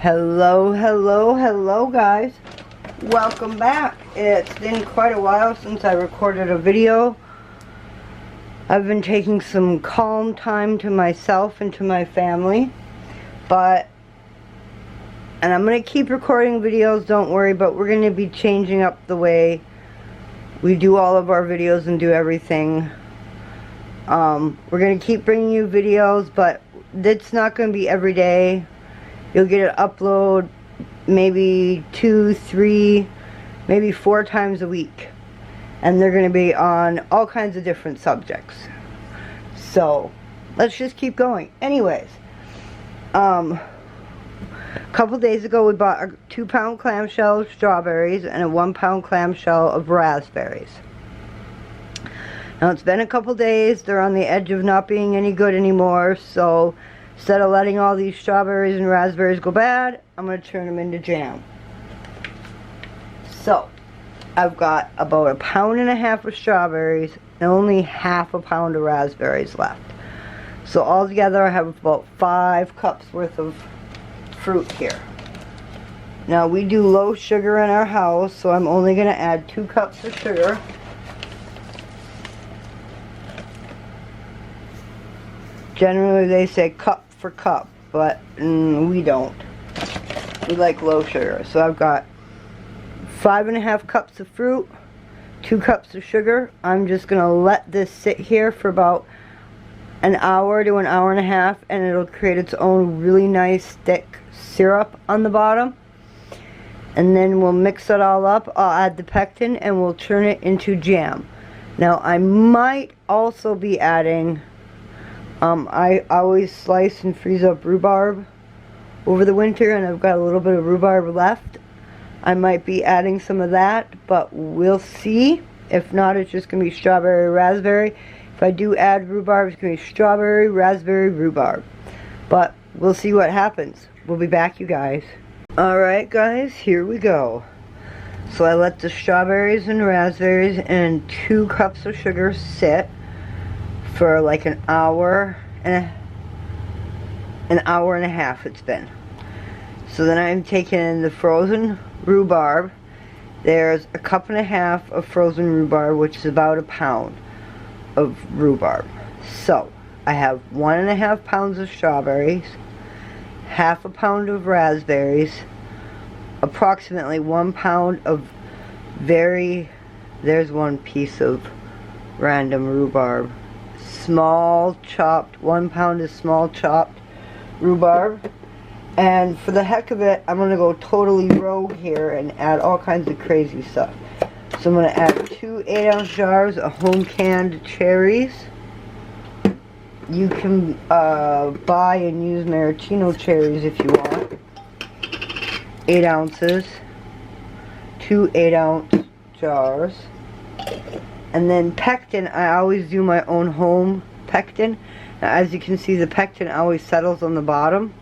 Hello, hello, hello guys. Welcome back. It's been quite a while since I recorded a video. I've been taking some calm time to myself and to my family. And I'm going to keep recording videos, don't worry, but we're going to be changing up the way we do all of our videos and do everything. We're going to keep bringing you videos, but it's not going to be every day. You'll get an upload maybe 2, 3, maybe 4 times a week. And they're going to be on all kinds of different subjects. So, let's just keep going. Anyways, a couple days ago we bought a 2-pound clamshell of strawberries and a 1-pound clamshell of raspberries. Now it's been a couple days, they're on the edge of not being any good anymore, so instead of letting all these strawberries and raspberries go bad, I'm going to turn them into jam. So, I've got about 1.5 pounds of strawberries and only half a pound of raspberries left. So altogether I have about 5 cups worth of fruit here. Now we do low sugar in our house, so I'm only going to add 2 cups of sugar. Generally they say cup for cup, but we don't. We like low sugar. So I've got 5.5 cups of fruit, 2 cups of sugar. I'm just going to let this sit here for about an hour to an hour and a half, and it'll create its own really nice thick syrup on the bottom. And then we'll mix it all up. I'll add the pectin and we'll turn it into jam. Now I might also be adding I always slice and freeze up rhubarb over the winter, and I've got a little bit of rhubarb left. I might be adding some of that, but we'll see. If not, it's just going to be strawberry, raspberry. If I do add rhubarb, it's going to be strawberry, raspberry, rhubarb. But we'll see what happens. We'll be back, you guys. Alright guys, here we go. So I let the strawberries and raspberries and 2 cups of sugar sit for like an hour and a half it's been. So then I'm taking the frozen rhubarb. There's 1.5 cups of frozen rhubarb, which is about 1 pound of rhubarb. So I have 1.5 pounds of strawberries, 1/2 pound of raspberries, approximately 1 pound of there's 1 piece of random rhubarb. Small chopped, 1 pound of small chopped rhubarb. And for the heck of it, I'm going to go totally rogue here and add all kinds of crazy stuff. So I'm going to add 2 8-ounce jars of home canned cherries. You can buy and use maraschino cherries if you want. 8 ounces. 2 8-ounce jars. And then pectin, I always do my own home pectin. Now, as you can see, the pectin always settles on the bottom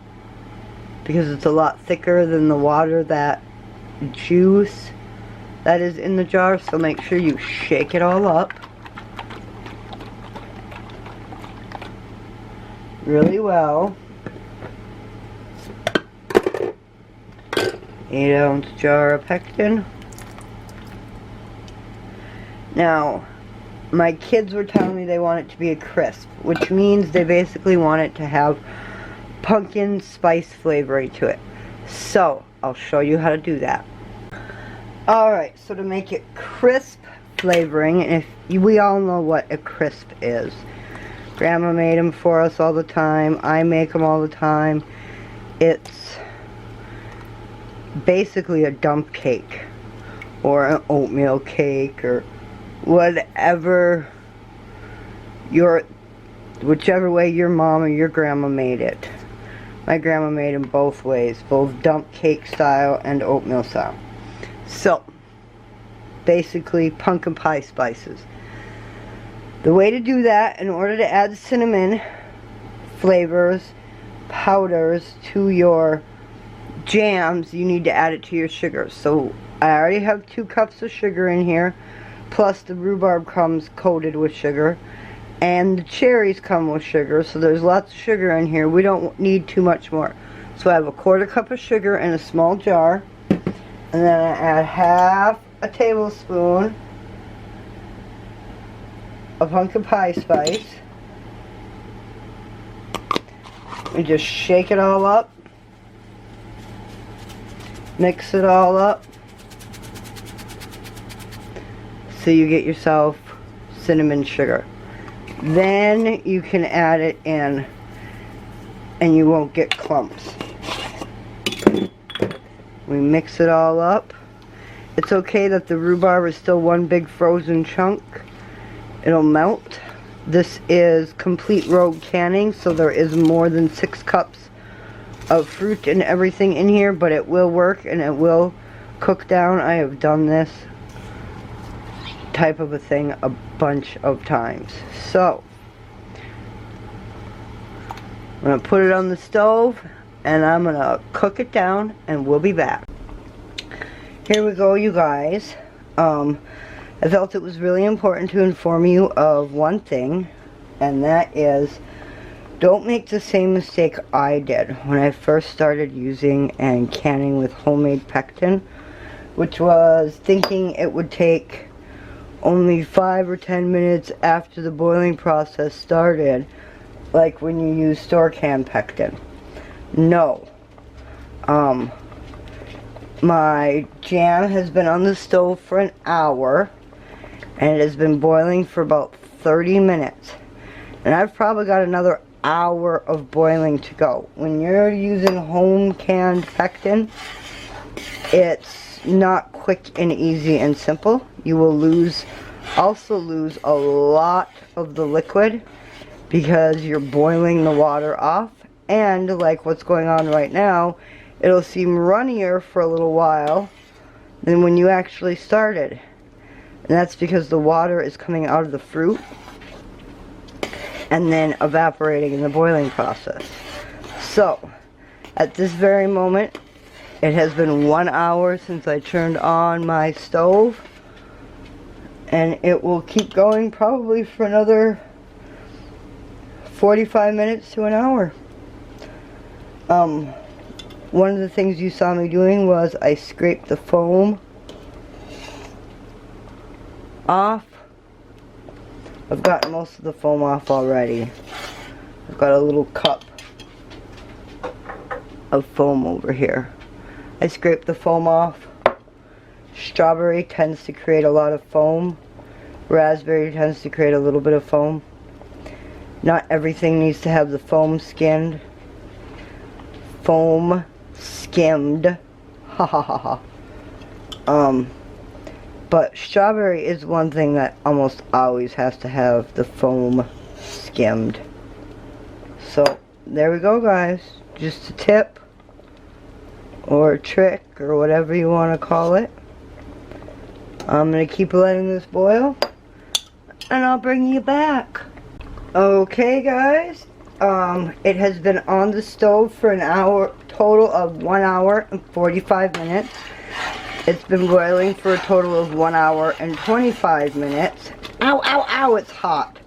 because it's a lot thicker than the water, that juice that is in the jar. So make sure you shake it all up really well. 8-ounce jar of pectin. Now, my kids were telling me they want it to be a krisp, which means they basically want it to have pumpkin spice flavoring to it. So, I'll show you how to do that. Alright, so to make it crisp flavoring, and we all know what a krisp is. Grandma made them for us all the time. I make them all the time. It's basically a dump cake, or an oatmeal cake, or whatever whichever way your mom or your grandma made it. My grandma made them both ways, both dump cake style and oatmeal style. So, basically pumpkin pie spices. The way to do that, in order to add cinnamon flavors, powders to your jams, you need to add it to your sugar. So I already have 2 cups of sugar in here, plus the rhubarb comes coated with sugar, and the cherries come with sugar, so there's lots of sugar in here. We don't need too much more. So I have a 1/4 cup of sugar in a small jar, and then I add half a tablespoon of pumpkin pie spice. We just shake it all up, mix it all up, so you get yourself cinnamon sugar. Then you can add it in and you won't get clumps. We mix it all up. It's okay that the rhubarb is still one big frozen chunk. It'll melt. This is complete rogue canning, so there is more than 6 cups of fruit and everything in here, but it will work and it will cook down. I have done this type of a thing a bunch of times. So I'm going to put it on the stove and I'm going to cook it down and we'll be back. Here we go, you guys. I felt it was really important to inform you of one thing, and that is, don't make the same mistake I did when I first started using and canning with homemade pectin, which was thinking it would take only 5 or 10 minutes after the boiling process started, like when you use store canned pectin. No. My jam has been on the stove for an hour, and it has been boiling for about 30 minutes. And I've probably got another hour of boiling to go. When you're using home canned pectin, it's not quick and easy and simple. You will also lose a lot of the liquid because you're boiling the water off. And like what's going on right now, it'll seem runnier for a little while than when you actually started. And that's because the water is coming out of the fruit and then evaporating in the boiling process. So, at this very moment, it has been 1 hour since I turned on my stove. And it will keep going probably for another 45 minutes to an hour. One of the things you saw me doing was I scraped the foam off. I've gotten most of the foam off already. I've got a little cup of foam over here. I scraped the foam off. Strawberry tends to create a lot of foam. Raspberry tends to create a little bit of foam. Not everything needs to have the foam skimmed. Foam skimmed. Ha ha ha ha. But strawberry is one thing that almost always has to have the foam skimmed. So, there we go, guys. Just a tip, or a trick, or whatever you want to call it. I'm going to keep letting this boil, and I'll bring you back. Okay, guys. It has been on the stove for an hour, total of 1 hour and 45 minutes. It's been boiling for a total of 1 hour and 25 minutes. Ow, ow, ow, it's hot.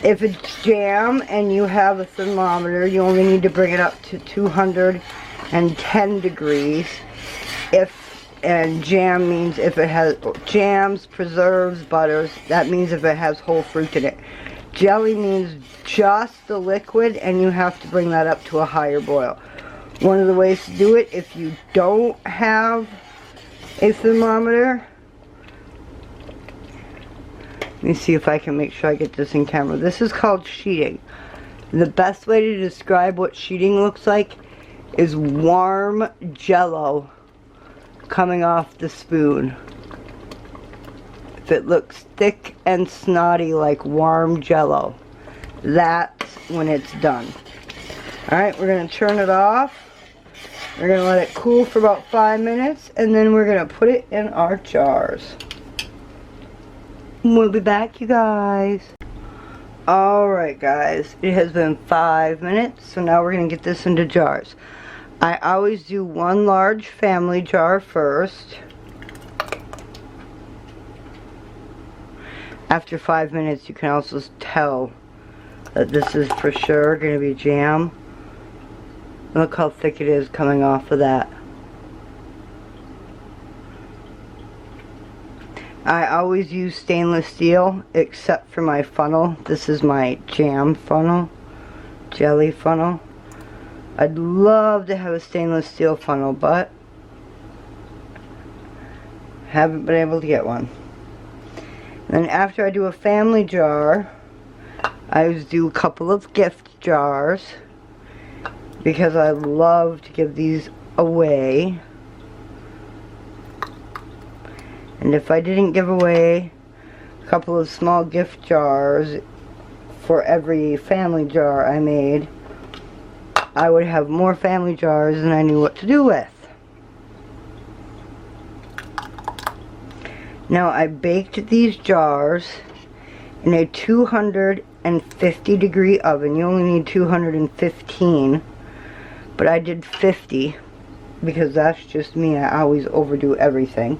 If it's jam and you have a thermometer, you only need to bring it up to 210 degrees. And jam means if it has jams, preserves, butters, that means if it has whole fruit in it. Jelly means just the liquid, and you have to bring that up to a higher boil. One of the ways to do it, if you don't have a thermometer, let me see if I can make sure I get this in camera. This is called sheeting. The best way to describe what sheeting looks like is warm jello coming off the spoon. If it looks thick and snotty like warm jello, that's when it's done. Alright, we're going to turn it off. We're going to let it cool for about 5 minutes, and then we're going to put it in our jars. We'll be back, you guys. Alright, guys, it has been 5 minutes, so now we're going to get this into jars. I always do one large family jar first. After 5 minutes, you can also tell that this is for sure going to be jam. Look how thick it is coming off of that. I always use stainless steel except for my funnel. This is my jam funnel, jelly funnel. I'd love to have a stainless steel funnel, but haven't been able to get one. And then after I do a family jar, I always do a couple of gift jars because I love to give these away. And if I didn't give away a couple of small gift jars for every family jar I made, I would have more family jars than I knew what to do with. Now I baked these jars in a 250 degree oven. You only need 215, but I did 50 because that's just me. I always overdo everything.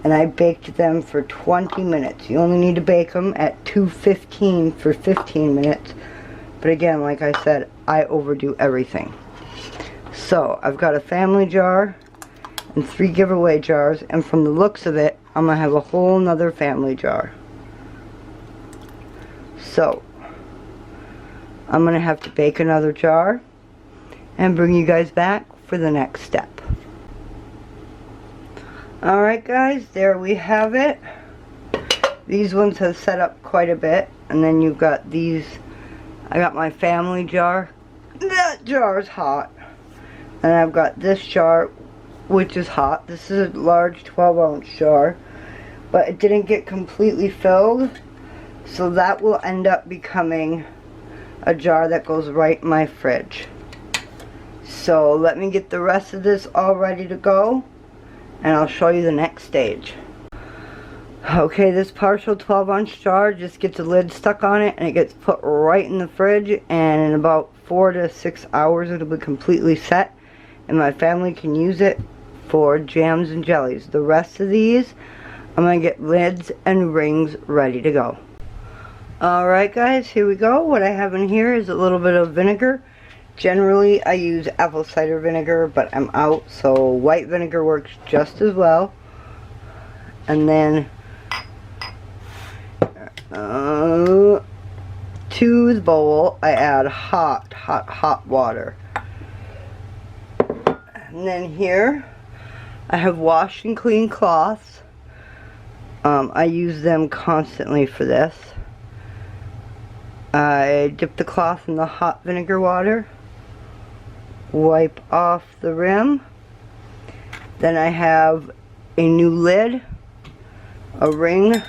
And I baked them for 20 minutes. You only need to bake them at 215 for 15 minutes. But again, like I said, I overdo everything. So I've got a family jar and 3 giveaway jars, and from the looks of it, I'm going to have a whole nother family jar. So I'm going to have to bake another jar and bring you guys back for the next step. Alright guys, there we have it. These ones have set up quite a bit, and then you've got these. I got my family jar. That jar is hot. And I've got this jar, which is hot. This is a large 12-ounce jar, but it didn't get completely filled, so that will end up becoming a jar that goes right in my fridge. So let me get the rest of this all ready to go, and I'll show you the next stage. Okay, this partial 12-ounce jar just gets a lid stuck on it, and it gets put right in the fridge, and in about 4 to 6 hours it'll be completely set, and my family can use it for jams and jellies. The rest of these, I'm going to get lids and rings ready to go. Alright guys, here we go. What I have in here is a little bit of vinegar. Generally I use apple cider vinegar, but I'm out, so white vinegar works just as well. And then to the bowl I add hot water. And then here I have washed and clean cloths. I use them constantly for this. I dip the cloth in the hot vinegar water, wipe off the rim. Then I have a new lid, a ring,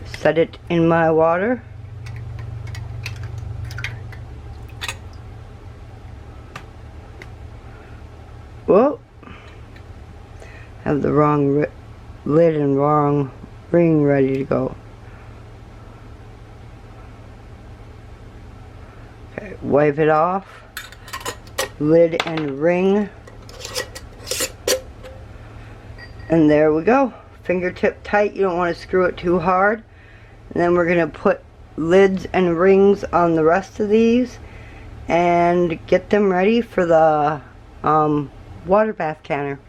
set it in my water. Whoa, have the wrong lid and wrong ring ready to go. Okay, wipe it off, lid and ring, and there we go. Fingertip tight, you don't want to screw it too hard. And then we're going to put lids and rings on the rest of these and get them ready for the water bath canner.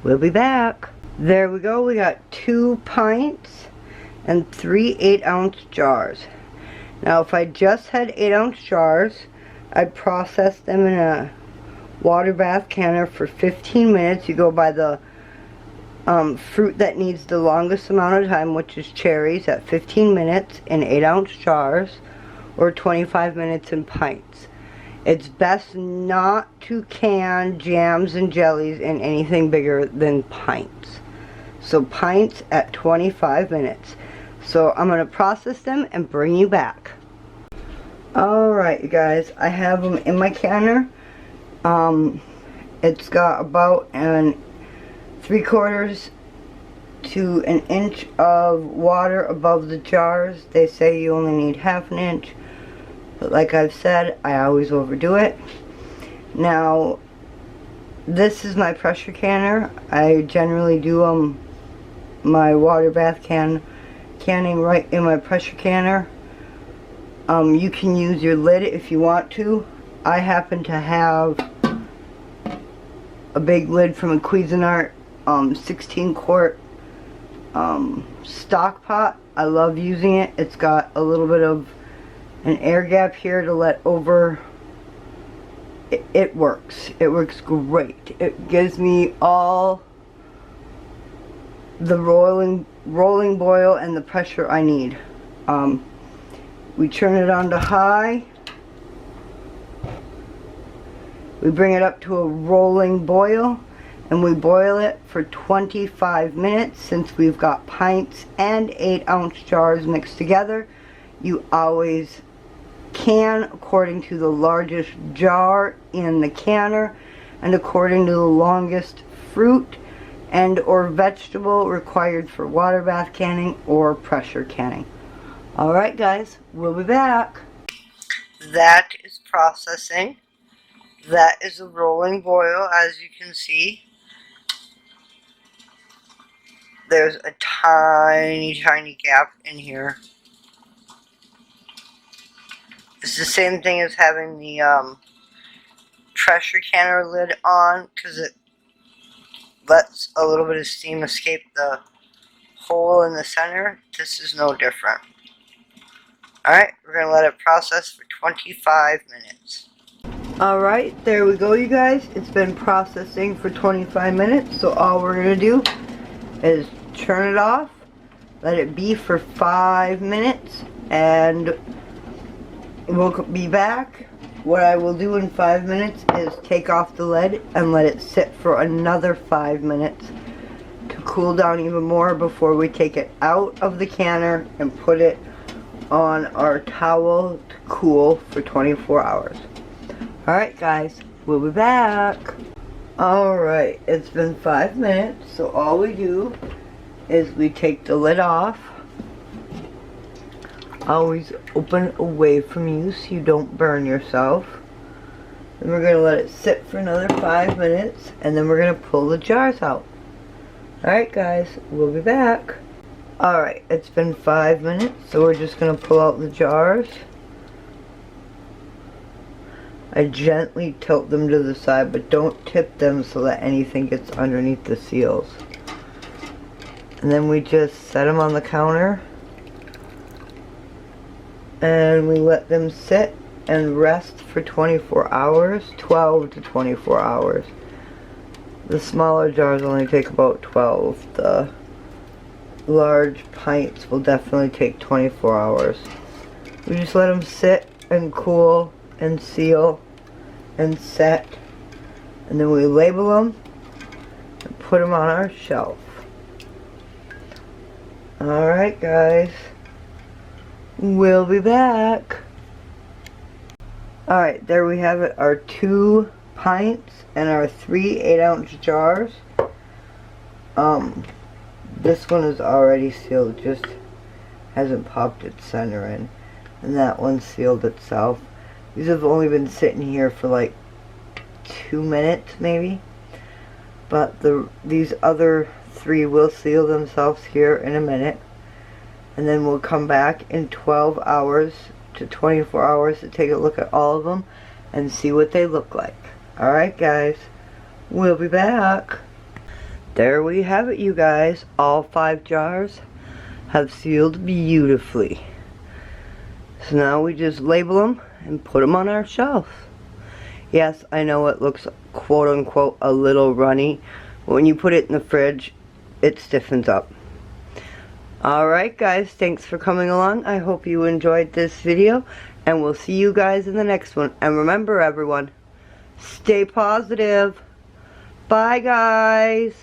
We'll be back. There we go. We got 2 pints and 3 8-ounce jars. Now if I just had 8-ounce jars, I'd process them in a water bath canner for 15 minutes. You go by the fruit that needs the longest amount of time, which is cherries, at 15 minutes in 8-ounce jars, or 25 minutes in pints. It's best not to can jams and jellies in anything bigger than pints. So pints at 25 minutes. So I'm going to process them and bring you back. Alright you guys, I have them in my canner. It's got about an 3/4 to an inch of water above the jars. They say you only need half an inch, but like I've said, I always overdo it. Now this is my pressure canner. I generally do my water bath canning right in my pressure canner. You can use your lid if you want to. I happen to have a big lid from a Cuisinart 16 quart stock pot. I love using it. It's got a little bit of an air gap here to let over. It works. It works great. It gives me all the rolling boil and the pressure I need. We turn it on to high. We bring it up to a rolling boil, and we boil it for 25 minutes. Since we've got pints and 8-ounce jars mixed together, you always can according to the largest jar in the canner and according to the longest fruit and or vegetable required for water bath canning or pressure canning. Alright guys, we'll be back. That is processing. That is a rolling boil, as you can see. There's a tiny gap in here. It's the same thing as having the pressure canner lid on, because it lets a little bit of steam escape the hole in the center. This is no different. Alright, we're going to let it process for 25 minutes. Alright, there we go, you guys. It's been processing for 25 minutes, so all we're going to do is turn it off, let it be for 5 minutes, and we'll be back. What I will do in 5 minutes is take off the lid and let it sit for another 5 minutes to cool down even more before we take it out of the canner and put it on our towel to cool for 24 hours. Alright guys, we'll be back. Alright, it's been 5 minutes, so all we do is we take the lid off. Always open away from you so you don't burn yourself. Then we're going to let it sit for another 5 minutes, and then we're going to pull the jars out. Alright guys, we'll be back. Alright, it's been 5 minutes, so we're just going to pull out the jars. I gently tilt them to the side, but don't tip them so that anything gets underneath the seals. And then we just set them on the counter. And we let them sit and rest for 24 hours, 12 to 24 hours. The smaller jars only take about 12. The large pints will definitely take 24 hours. We just let them sit and cool and seal and set, and then we label them and put them on our shelf. Alright guys, we'll be back. Alright, there we have it, our 2 pints and our 3 8-ounce jars. This one is already sealed, just hasn't popped its center in, and that one sealed itself. These have only been sitting here for like 2 minutes maybe, but these other 3 will seal themselves here in a minute, and then we'll come back in 12 hours to 24 hours to take a look at all of them and see what they look like. Alright guys, we'll be back. There we have it, you guys. All 5 jars have sealed beautifully. So now we just label them and put them on our shelf. Yes, I know it looks quote unquote a little runny, but when you put it in the fridge, it stiffens up. Alright guys, thanks for coming along. I hope you enjoyed this video, and we'll see you guys in the next one. And remember everyone, stay positive. Bye guys.